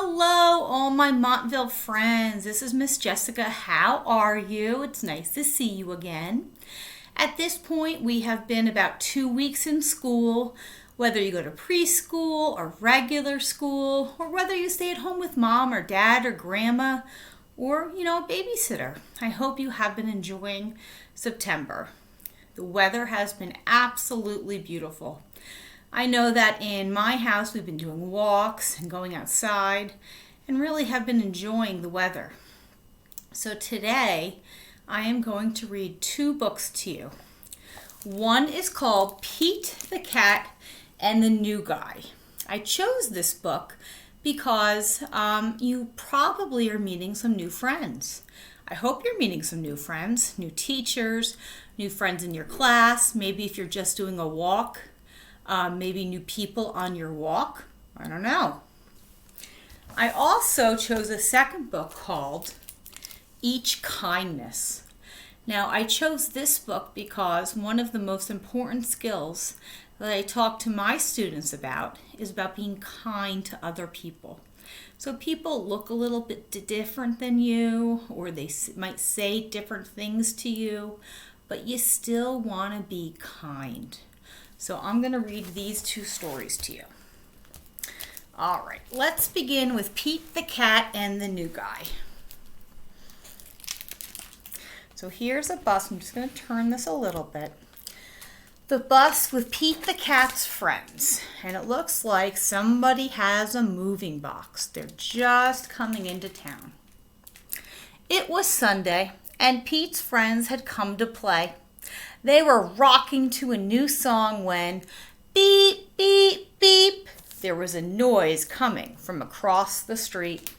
Hello, all my Montville friends. This is Miss Jessica. How are you? It's nice to see you again. At this point, we have been about 2 weeks in school, whether you go to preschool or regular school, or whether you stay at home with mom or dad or grandma, or, a babysitter. I hope you have been enjoying September. The weather has been absolutely beautiful. I know that in my house we've been doing walks and going outside and really have been enjoying the weather. So today I am going to read 2 books to you. One is called Pete the Cat and the New Guy. I chose this book because you probably are meeting some new friends. I hope you're meeting some new friends, new teachers, new friends in your class, maybe if you're just doing a walk. Maybe new people on your walk. I don't know. I also chose a second book called Each Kindness. Now, I chose this book because one of the most important skills that I talk to my students about is about being kind to other people. So people look a little bit different than you, or they might say different things to you, but you still want to be kind. So I'm going to read these 2 stories to you. All right, let's begin with Pete the Cat and the New Guy. So here's a bus. I'm just going to turn this a little bit. The bus with Pete the Cat's friends. And it looks like somebody has a moving box. They're just coming into town. It was Sunday, and Pete's friends had come to play. They were rocking to a new song when, beep, beep, beep, there was a noise coming from across the street.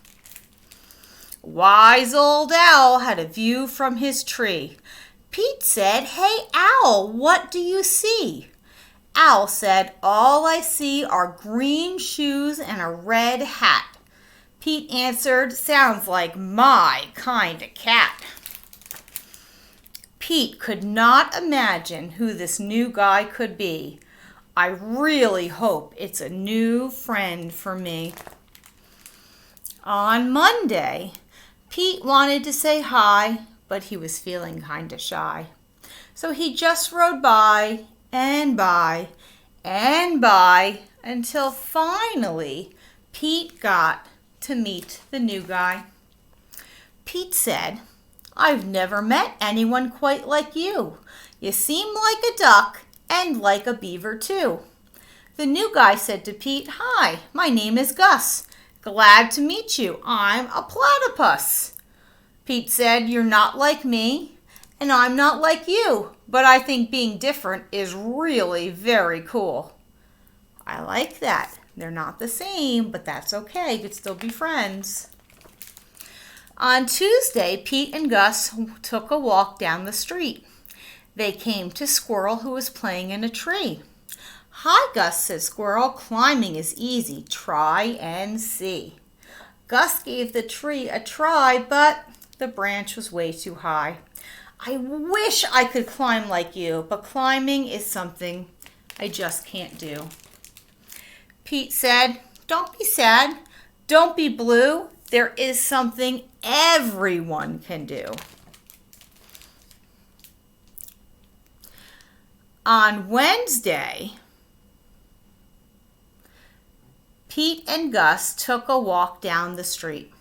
Wise old Owl had a view from his tree. Pete said, "Hey, Owl, what do you see?" Owl said, "All I see are green shoes and a red hat." Pete answered, "Sounds like my kind of cat." Pete could not imagine who this new guy could be. I really hope it's a new friend for me. On Monday, Pete wanted to say hi, but he was feeling kind of shy. So he just rode by and by and by until finally Pete got to meet the new guy. Pete said, "I've never met anyone quite like you. You seem like a duck and like a beaver too." The new guy said to Pete, "Hi, my name is Gus. Glad to meet you. I'm a platypus." Pete said, "You're not like me, and I'm not like you, but I think being different is really very cool." I like that. They're not the same, but that's okay. You could still be friends. On Tuesday, Pete and Gus took a walk down the street. They came to Squirrel, who was playing in a tree. "Hi, Gus," said Squirrel. "Climbing is easy. Try and see." Gus gave the tree a try, but the branch was way too high. "I wish I could climb like you, but climbing is something I just can't do." Pete said, "Don't be sad. Don't be blue. There is something everyone can do." On Wednesday, Pete and Gus took a walk down the street.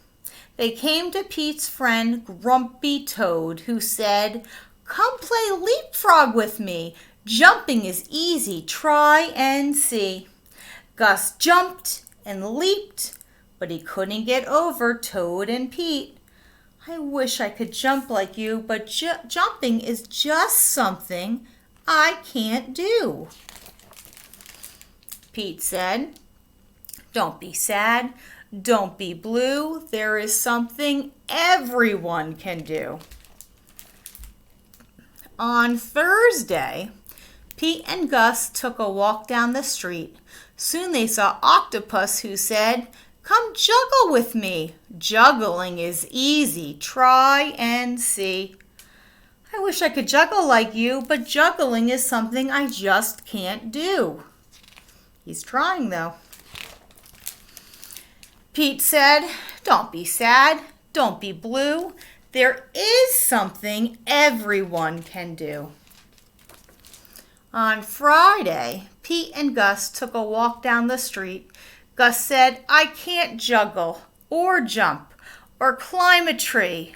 They came to Pete's friend Grumpy Toad, who said, "Come play leapfrog with me. Jumping is easy. Try and see." Gus jumped and leaped, but he couldn't get over Toad and Pete. "I wish I could jump like you, but jumping is just something I can't do." Pete said, "Don't be sad. Don't be blue. There is something everyone can do." On Thursday, Pete and Gus took a walk down the street. Soon they saw Octopus, who said, "Come juggle with me. Juggling is easy. Try and see." "I wish I could juggle like you, but juggling is something I just can't do." He's trying, though. Pete said. Don't be sad. Don't be blue. There is something everyone can do. On Friday, Pete and Gus took a walk down the street. Gus said, I can't juggle or jump or climb a tree.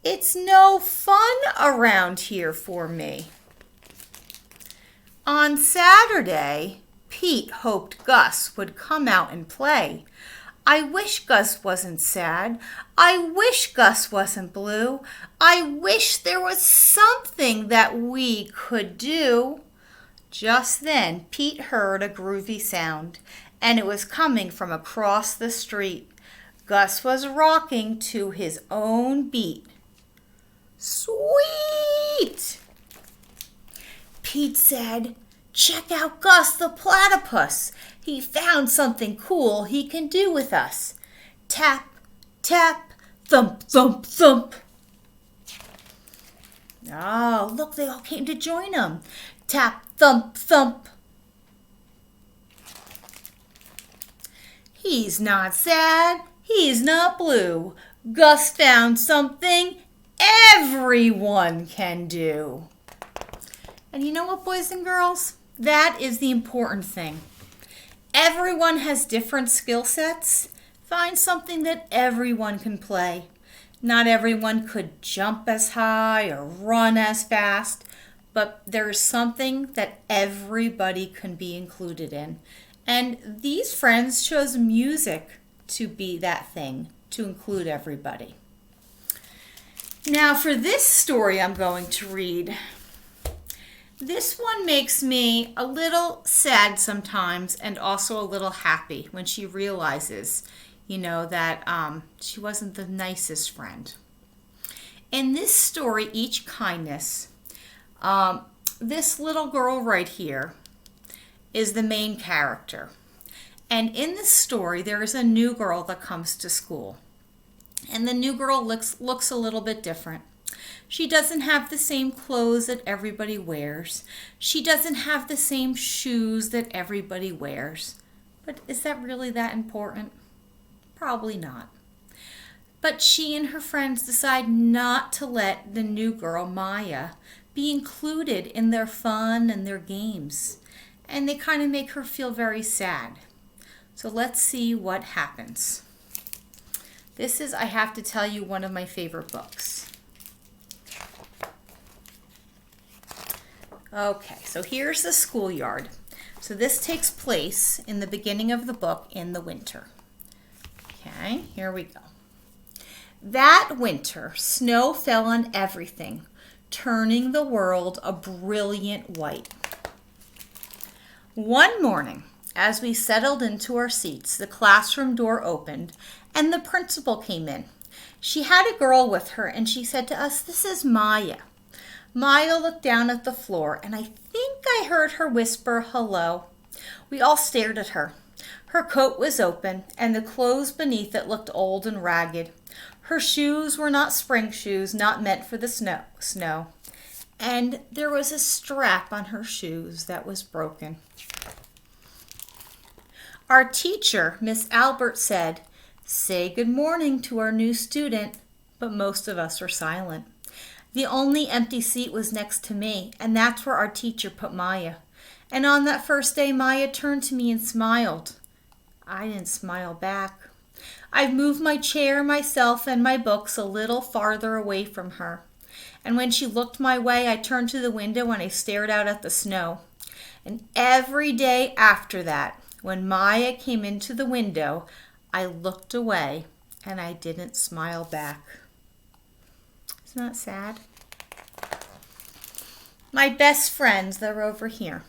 It's no fun around here for me. On Saturday, Pete hoped Gus would come out and play. I wish Gus wasn't sad. I wish Gus wasn't blue. I wish there was something that we could do. Just then, Pete heard a groovy sound, and it was coming from across the street. Gus was rocking to his own beat. Sweet! Pete said, check out Gus the platypus. He found something cool he can do with us. Tap, tap, thump, thump, thump. Oh, look, they all came to join him. Tap, thump, thump. He's not sad. He's not blue. Gus found something everyone can do. And you know what, boys and girls? That is the important thing. Everyone has different skill sets. Find something that everyone can play. Not everyone could jump as high or run as fast, but there's something that everybody can be included in. And these friends chose music to be that thing, to include everybody. Now for this story I'm going to read, this one makes me a little sad sometimes and also a little happy when she realizes, that she wasn't the nicest friend. In this story, Each Kindness, this little girl right here is the main character. And in this story, there is a new girl that comes to school. And the new girl looks a little bit different. She doesn't have the same clothes that everybody wears. She doesn't have the same shoes that everybody wears. But is that really that important? Probably not. But she and her friends decide not to let the new girl, Maya, be included in their fun and their games. And they kind of make her feel very sad. So let's see what happens. This is, I have to tell you, one of my favorite books. Okay, so here's the schoolyard. So this takes place in the beginning of the book in the winter. Okay, here we go. That winter, snow fell on everything, turning the world a brilliant white. One morning, as we settled into our seats, the classroom door opened and the principal came in. She had a girl with her and she said to us, "This is Maya." Maya looked down at the floor, and I think I heard her whisper, "Hello." We all stared at her. Her coat was open, and the clothes beneath it looked old and ragged. Her shoes were not spring shoes, not meant for the snow. And there was a strap on her shoes that was broken. Our teacher, Miss Albert, said, "Say good morning to our new student," but most of us were silent. The only empty seat was next to me, and that's where our teacher put Maya. And on that first day, Maya turned to me and smiled. I didn't smile back. I've moved my chair, myself, and my books a little farther away from her. And when she looked my way, I turned to the window and I stared out at the snow. And every day after that, when Maya came into the window, I looked away and I didn't smile back. Isn't that sad? My best friends, they're over here.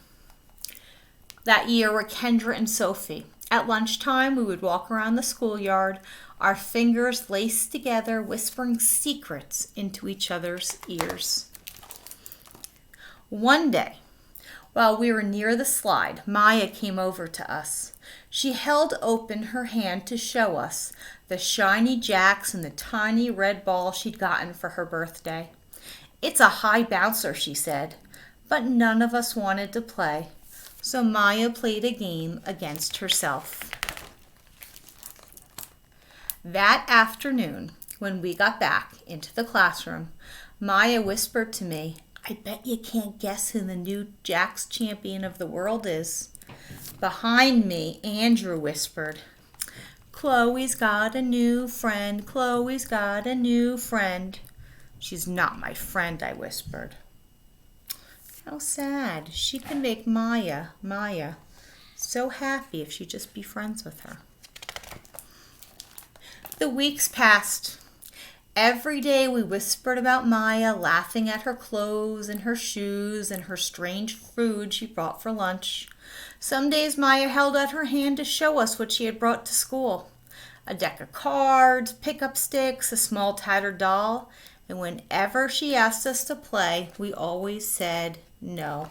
That year were Kendra and Sophie. At lunchtime, we would walk around the schoolyard, our fingers laced together, whispering secrets into each other's ears. One day, while we were near the slide, Maya came over to us. She held open her hand to show us the shiny jacks and the tiny red ball she'd gotten for her birthday. "It's a high bouncer," she said, but none of us wanted to play. So Maya played a game against herself. That afternoon, when we got back into the classroom, Maya whispered to me, "I bet you can't guess who the new Jax champion of the world is." Behind me, Andrew whispered, "Chloe's got a new friend. Chloe's got a new friend." "She's not my friend," I whispered. How sad. She can make Maya so happy if she'd just be friends with her. The weeks passed. Every day we whispered about Maya, laughing at her clothes and her shoes and her strange food she brought for lunch. Some days Maya held out her hand to show us what she had brought to school. A deck of cards, pickup sticks, a small tattered doll, and whenever she asked us to play, we always said no.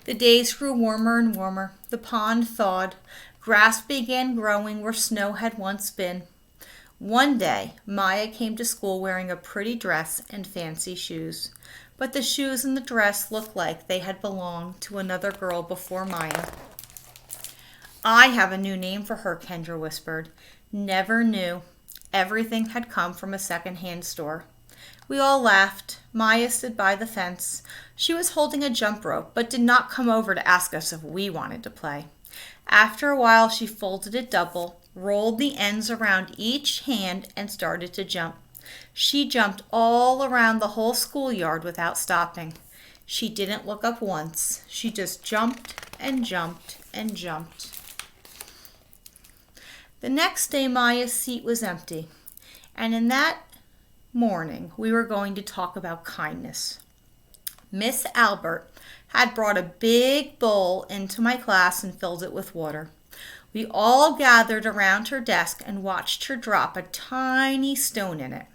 The days grew warmer and warmer. The pond thawed. Grass began growing where snow had once been. One day, Maya came to school wearing a pretty dress and fancy shoes. But the shoes and the dress looked like they had belonged to another girl before Maya. "I have a new name for her," Kendra whispered. "Never knew. Everything had come from a second-hand store." We all laughed. Maya stood by the fence. She was holding a jump rope, but did not come over to ask us if we wanted to play. After a while, she folded it double, rolled the ends around each hand, and started to jump. She jumped all around the whole schoolyard without stopping. She didn't look up once. She just jumped and jumped and jumped. The next day, Maya's seat was empty, and in that morning, we were going to talk about kindness. Miss Albert had brought a big bowl into my class and filled it with water. We all gathered around her desk and watched her drop a tiny stone in it.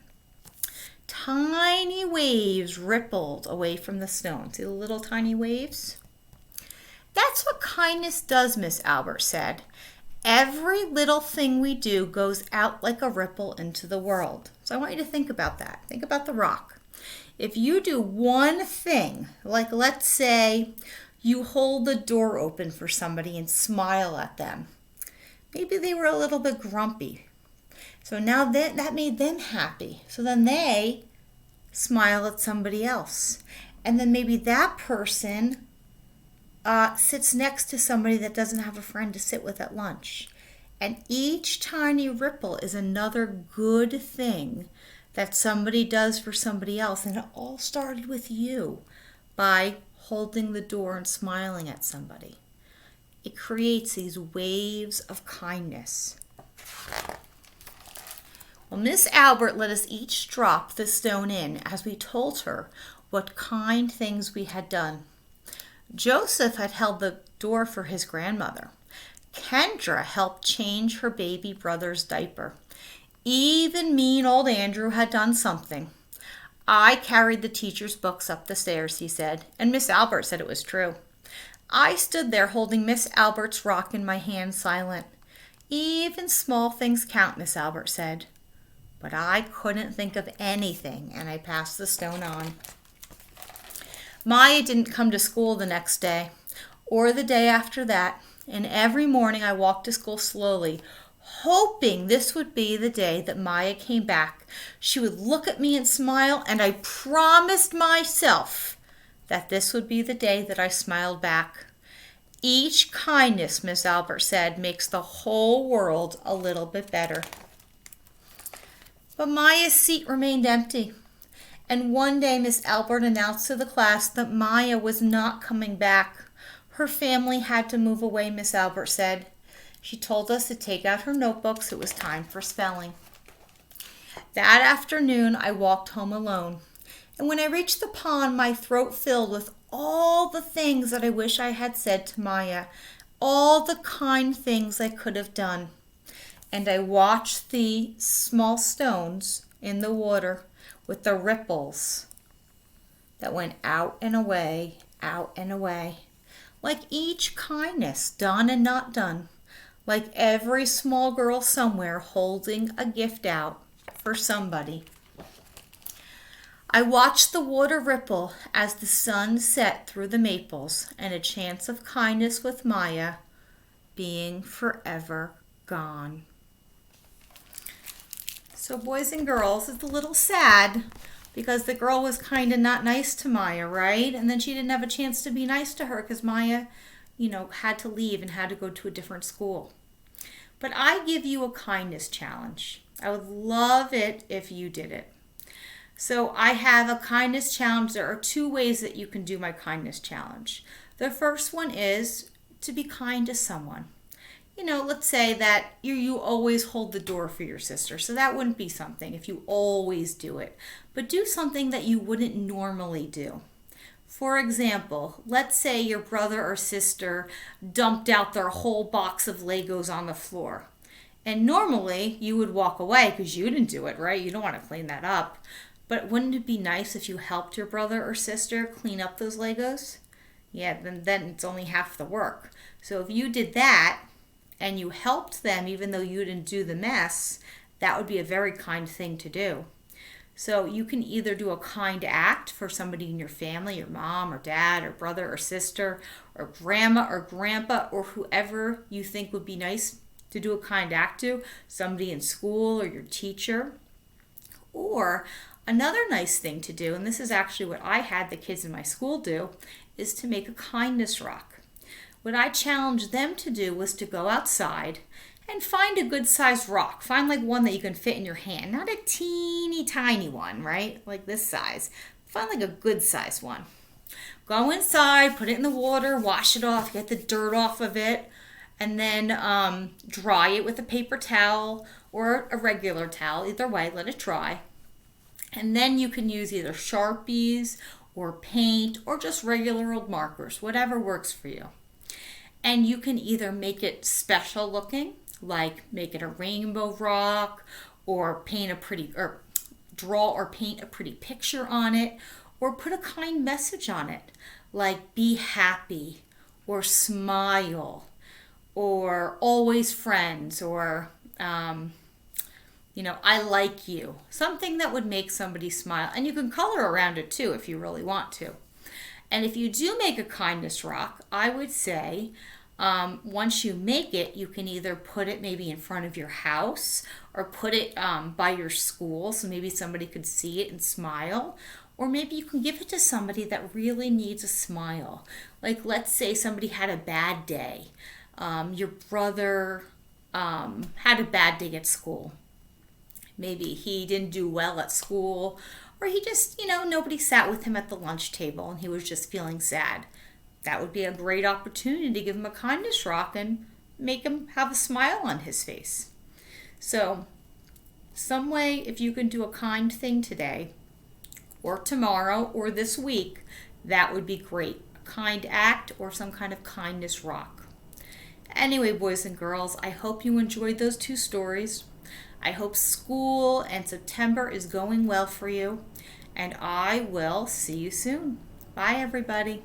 Tiny waves rippled away from the stone. See the little tiny waves? "That's what kindness does," Miss Albert said. "Every little thing we do goes out like a ripple into the world." So I want you to think about that. Think about the rock. If you do one thing, like let's say you hold the door open for somebody and smile at them. Maybe they were a little bit grumpy. So now that made them happy. So then they smile at somebody else. And then maybe that person sits next to somebody that doesn't have a friend to sit with at lunch. And each tiny ripple is another good thing that somebody does for somebody else. And it all started with you by holding the door and smiling at somebody. It creates these waves of kindness. Well, Miss Albert let us each drop the stone in as we told her what kind things we had done. Joseph had held the door for his grandmother. Kendra helped change her baby brother's diaper. Even mean old Andrew had done something. "I carried the teacher's books up the stairs," he said, and Miss Albert said it was true. I stood there holding Miss Albert's rock in my hand, silent. "Even small things count," Miss Albert said. But I couldn't think of anything, and I passed the stone on. Maya didn't come to school the next day, or the day after that, and every morning I walked to school slowly, hoping this would be the day that Maya came back. She would look at me and smile, and I promised myself that this would be the day that I smiled back. "Each kindness," Miss Albert said, "makes the whole world a little bit better." But Maya's seat remained empty. And one day Miss Albert announced to the class that Maya was not coming back. Her family had to move away, Miss Albert said. She told us to take out her notebooks. It was time for spelling. That afternoon, I walked home alone. And when I reached the pond, my throat filled with all the things that I wish I had said to Maya, all the kind things I could have done. And I watched the small stones in the water with the ripples that went out and away, like each kindness done and not done, like every small girl somewhere holding a gift out for somebody. I watched the water ripple as the sun set through the maples, and a chance of kindness with Maya being forever gone. So boys and girls, it's a little sad because the girl was kind of not nice to Maya, right? And then she didn't have a chance to be nice to her because Maya, had to leave and had to go to a different school. But I give you a kindness challenge. I would love it if you did it. So I have a kindness challenge. There are 2 ways that you can do my kindness challenge. The first one is to be kind to someone. Let's say that you always hold the door for your sister. So that wouldn't be something if you always do it. But do something that you wouldn't normally do. For example, let's say your brother or sister dumped out their whole box of Legos on the floor. And normally you would walk away because you didn't do it, right? You don't want to clean that up. But wouldn't it be nice if you helped your brother or sister clean up those Legos? Yeah, then it's only half the work. So if you did that and you helped them even though you didn't do the mess, that would be a very kind thing to do. So you can either do a kind act for somebody in your family, your mom or dad or brother or sister or grandma or grandpa or whoever you think would be nice to do a kind act to, somebody in school or your teacher. Or another nice thing to do, and this is actually what I had the kids in my school do, is to make a kindness rock. What I challenged them to do was to go outside and find a good sized rock. Find like one that you can fit in your hand. Not a teeny tiny one, right? Like this size. Find like a good sized one. Go inside, put it in the water, wash it off, get the dirt off of it, and then dry it with a paper towel or a regular towel. Either way, let it dry. And then you can use either Sharpies or paint or just regular old markers, whatever works for you. And you can either make it special looking, like make it a rainbow rock, or draw or paint a pretty picture on it, or put a kind message on it, like be happy, or smile, or always friends, or I like you. Something that would make somebody smile. And you can color around it too if you really want to. And if you do make a kindness rock, I would say once you make it, you can either put it maybe in front of your house or put it by your school so maybe somebody could see it and smile. Or maybe you can give it to somebody that really needs a smile. Like let's say somebody had a bad day. Your brother had a bad day at school. Maybe he didn't do well at school, or he just, nobody sat with him at the lunch table and he was just feeling sad. That would be a great opportunity to give him a kindness rock and make him have a smile on his face. So, some way, if you can do a kind thing today, or tomorrow, or this week, that would be great. A kind act or some kind of kindness rock. Anyway, boys and girls, I hope you enjoyed those 2 stories. I hope school and September is going well for you, and I will see you soon. Bye, everybody.